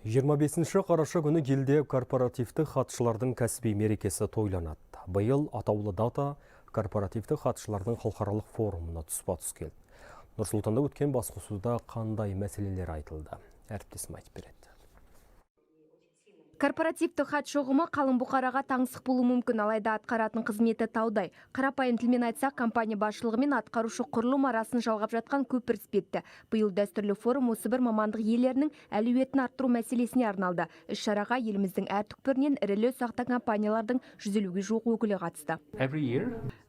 25 қараша күні елде корпоративті хатшылардың кәсіби мерекесі тойланады. Биыл атаулы дата корпоративті хатшылардың халықаралық форумына тұспа-тұс келді. Нұрсұлтанда өткен басқосуда қандай мәселелер айтылды? Әріптесім айтып береді. Корпоративті хатшы ұғымы қалың бұқараға таңсық болуы мүмкін, алайда атқаратын қызметі таудай. Қарапайым тілмен айтсақ, компания басшылығы мен атқарушы құрылым арасын жалғап жатқан көпір іспетті. Биыл дәстүрлі форум осы бір мамандық иелерінің әлеуетін арттыру мәселесіне арналды. Іс-шараға еліміздің әр түкпірінен ірілі-ұсақты компаниялардың 150-ге жуық өкілі қатысты.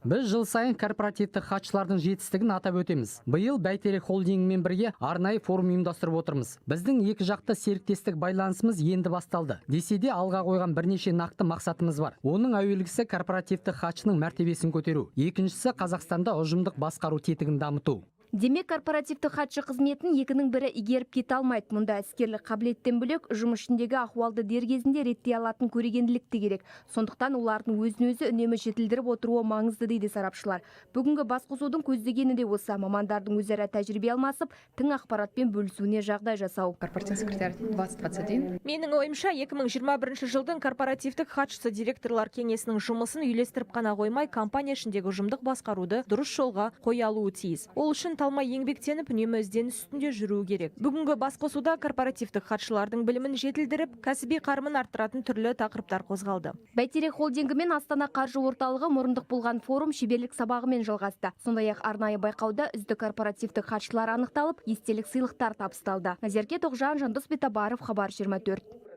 Біз жыл сайын корпоративті хатшылардың жетістігін атап өтеміз. Биыл Бәйтерек холдингімен бірге арнайы форум ұйымдастырып отырмыз. Біздің екі жақты серіктестік байланысымыз енді басталды. Десе де алға қойған бірнеше нақты мақсатымыз бар. Оның әуелгісі корпоративті хатшының мәртебесін көтеру. Екіншісі Қазақстанда ұжымдық басқару тетігін дамыту. Демек, корпоративті хатшы қызметін екінің бірі игеріп кете алмайды. Мұнда іскерлік қабілеттен бөлек жұмыс ішіндегі ахуалды дер кезінде реттей алатын көрегенділік те керек. Сондықтан олардың өзін-өзі үнемі жетілдіріп отыруы маңызды дейді сарапшылар. Бүгінгі басқосудың көздегені де осы: мамандардың өзара тәжірибе алмасып, тың ақпаратпен бөлісуіне жағдай жасау. Корпоративный секретарь 2021. Менің ойымша, 2021 жылдың корпоративтік хатшысы директорлар кеңесінің жұмысын үйлестіріп қана қоймай, компания ішіндегі ұжымдық басқаруды дұрыс жолға қоя алуы тиіс. Ол үшін талмай еңбектеніп, үнемі ізденіс үстінде жүру керек. Бүгінгі басқосуда корпоративтік хатшылардың білімін жетілдіріп, кәсіби қарымын арттыратын түрлі тақырыптар қозғалды. Бәйтерек холдингі мен Астана қаржы орталығы мұрындық болған форум шеберлік сабағымен жалғасты. Сондай-ақ арнайы байқауда үздік корпоративтік хатшылар анықталып, естелік сыйлықтар табысталды. Назерке Тоғжан, Жандос Бетабаров, Хабар 24.